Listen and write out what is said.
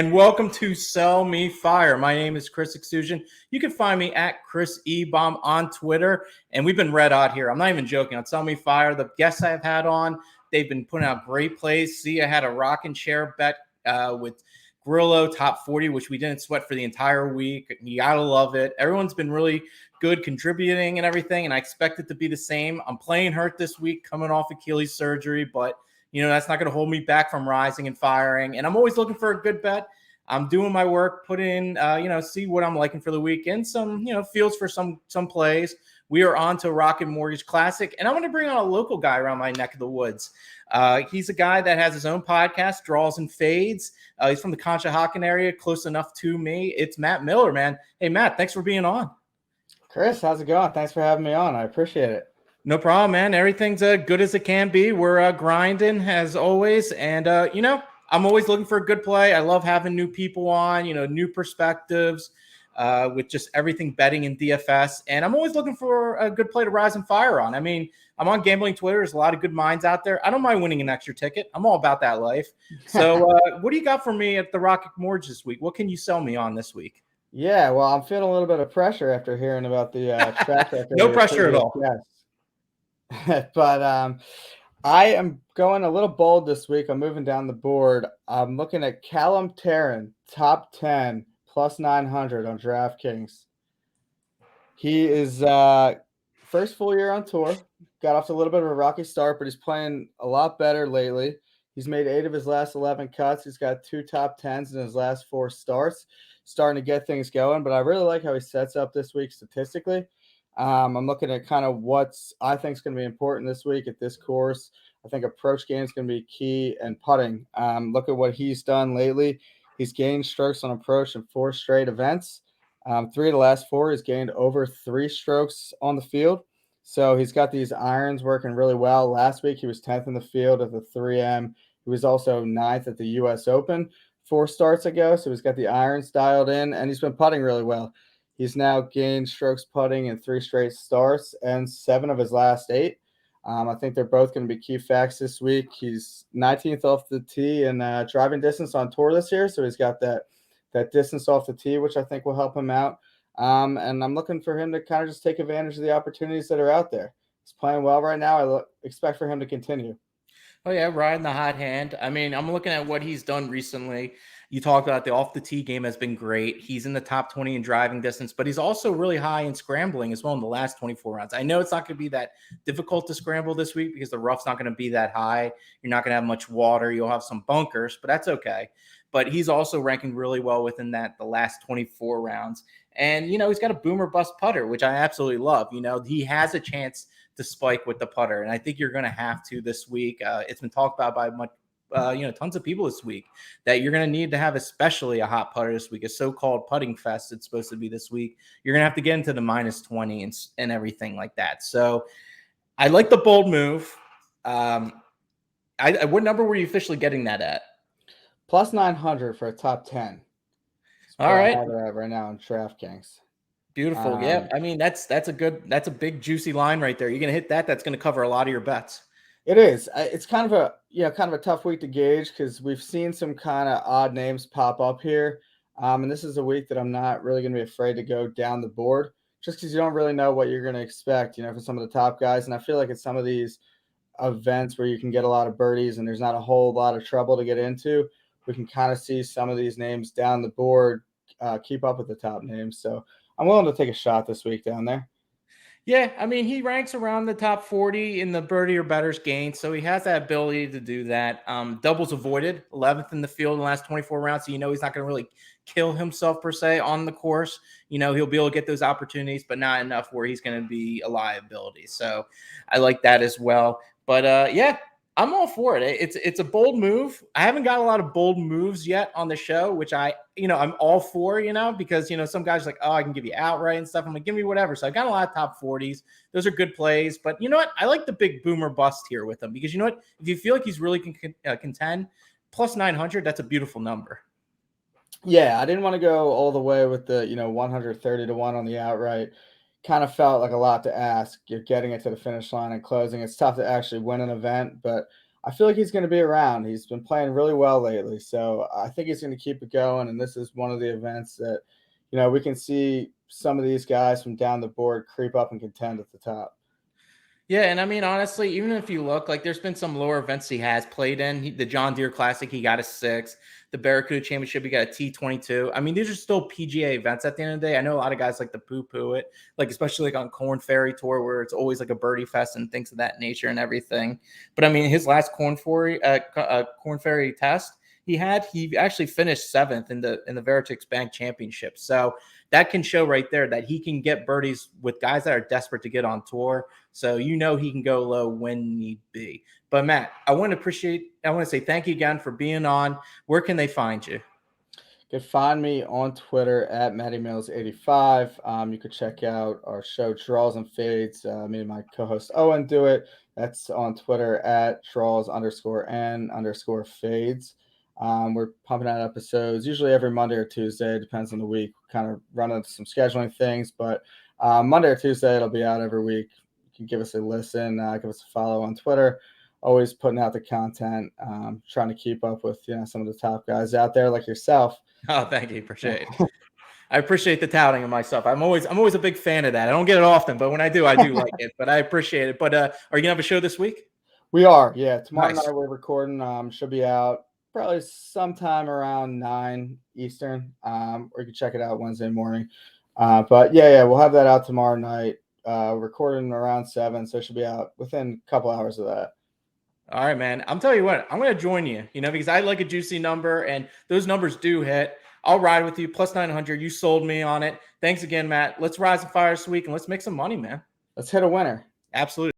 and welcome to Sell Me Fire. My name is Chris Exusion. You can find me at Chris Ebom on Twitter, and we've been red hot here. I'm not even joking. On Sell Me Fire, the guests I've had on, they've been putting out great plays. See, I had a rocking chair bet with Grillo top 40, which we didn't sweat for the entire week. You gotta love it. Everyone's been really good contributing and everything, and I expect it to be the same. I'm playing hurt this week, coming off Achilles surgery, but that's not going to hold me back from rising and firing. And I'm always looking for a good bet. I'm doing my work, put in, see what I'm liking for the weekend. Some, fields for some plays. We are on to Rocket Mortgage Classic, and I'm going to bring on a local guy around my neck of the woods. He's a guy that has his own podcast, Draws and Fades. He's from the Conshohocken area, close enough to me. It's Matt Miller, man. Hey, Matt, thanks for being on. Chris, how's it going? Thanks for having me on. I appreciate it. No problem, man. Everything's good as it can be. We're grinding as always. And, I'm always looking for a good play. I love having new people on, new perspectives with just everything betting in DFS. And I'm always looking for a good play to rise and fire on. I mean, I'm on Gambling Twitter. There's a lot of good minds out there. I don't mind winning an extra ticket. I'm all about that life. So what do you got for me at the Rocket Mortgage this week? What can you sell me on this week? Yeah, well, I'm feeling a little bit of pressure after hearing about the track record. No pressure at all. Yes. But I am going a little bold this week. I'm moving down the board. I'm looking at Callum Tarrant, top 10, plus 900 on DraftKings. He is first full year on tour. Got off to a little bit of a rocky start, but he's playing a lot better lately. He's made 8 of his last 11 cuts. He's got 2 top 10s in his last 4 starts. Starting to get things going, but I really like how he sets up this week statistically. I'm looking at kind of what's I think is going to be important this week at this course. I think approach game is going to be key, and putting. Look at what he's done lately. He's gained strokes on approach in 4 straight events. 3 of the last 4, he's gained over 3 strokes on the field. So he's got these irons working really well. Last week, he was 10th in the field at the 3M. He was also 9th at the U.S. Open 4 starts ago. So he's got the irons dialed in, and he's been putting really well. He's now gained strokes putting in 3 straight starts and 7 of his last 8. I think they're both going to be key facts this week. He's 19th off the tee in driving distance on tour this year. So he's got that distance off the tee, which I think will help him out. And I'm looking for him to kind of just take advantage of the opportunities that are out there. He's playing well right now. I expect for him to continue. Oh, yeah, riding the hot hand. I mean, I'm looking at what he's done recently. You talked about the off-the-tee game has been great. He's in the top 20 in driving distance, but he's also really high in scrambling as well in the last 24 rounds. I know it's not going to be that difficult to scramble this week because the rough's not going to be that high. You're not going to have much water. You'll have some bunkers, but that's okay. But he's also ranking really well within the last 24 rounds. And, he's got a boomer bust putter, which I absolutely love. He has a chance to spike with the putter, and I think you're going to have to this week. It's been talked about by tons of people this week that you're going to need to have, especially a hot putter this week, a so-called putting fest. It's supposed to be this week. You're going to have to get into the minus 20 and everything like that. So I like the bold move. What number were you officially getting that at? Plus 900 for a top 10. All right. Right now on DraftKings. Beautiful. Yeah. I mean, that's a big juicy line right there. You're going to hit that. That's going to cover a lot of your bets. It is. It's kind of a tough week to gauge because we've seen some kind of odd names pop up here. And this is a week that I'm not really going to be afraid to go down the board just because you don't really know what you're going to expect, for some of the top guys. And I feel like it's some of these events where you can get a lot of birdies and there's not a whole lot of trouble to get into. We can kind of see some of these names down the board keep up with the top names. So I'm willing to take a shot this week down there. Yeah, I mean, he ranks around the top 40 in the birdie or bettors gain, so he has that ability to do that. Doubles avoided, 11th in the field in the last 24 rounds, so he's not going to really kill himself per se on the course. He'll be able to get those opportunities, but not enough where he's going to be a liability. So I like that as well. But yeah, I'm all for it. It's a bold move. I haven't got a lot of bold moves yet on the show, which I'm all for, because, some guys are like, oh, I can give you outright and stuff. I'm like, give me whatever. So I've got a lot of top 40s. Those are good plays. But you know what? I like the big boomer bust here with him because you know what? If you feel like he's really contend, plus 900, that's a beautiful number. Yeah, I didn't want to go all the way with the, 130 to 1 on the outright. Kind of felt like a lot to ask. You're getting it to the finish line and closing. It's tough to actually win an event, but I feel like he's going to be around. He's been playing really well lately, so I think he's going to keep it going. And this is one of the events that, we can see some of these guys from down the board creep up and contend at the top. Yeah, and I mean, honestly, even if you look, like there's been some lower events he has played in. The John Deere Classic, he got a 6. The Barracuda Championship, he got a T22. I mean, these are still PGA events at the end of the day. I know a lot of guys like to poo-poo it, like especially like on Corn Ferry Tour, where it's always like a birdie fest and things of that nature and everything. But I mean, his last Corn Ferry test he actually finished 7th in the Veritex Bank Championship. So that can show right there that he can get birdies with guys that are desperate to get on tour. So he can go low when need be. But Matt, I want to say thank you again for being on. Where can they find you? You can find me on Twitter at MattyMills85. You could check out our show Draws and Fades. Me and my co-host Owen do it. That's on Twitter at draws_and_fades. We're pumping out episodes usually every Monday or Tuesday. Depends on the week. Kind of running into some scheduling things, but Monday or Tuesday it'll be out every week. You can give us a listen, give us a follow on Twitter. Always putting out the content, trying to keep up with some of the top guys out there like yourself. Oh, thank you. Appreciate it. I appreciate the touting of myself. I'm always a big fan of that. I don't get it often, but when I do like it. But I appreciate it. But are you gonna have a show this week? We are, yeah. Tomorrow Nice. night we're recording. Should be out probably sometime around 9 Eastern. Or you can check it out Wednesday morning. But yeah, we'll have that out tomorrow night. Recording around 7, so it should be out within a couple hours of that. All right, man. I'm telling you what, I'm going to join you, because I like a juicy number and those numbers do hit. I'll ride with you. Plus 900. You sold me on it. Thanks again, Matt. Let's rise and fire this week and let's make some money, man. Let's hit a winner. Absolutely.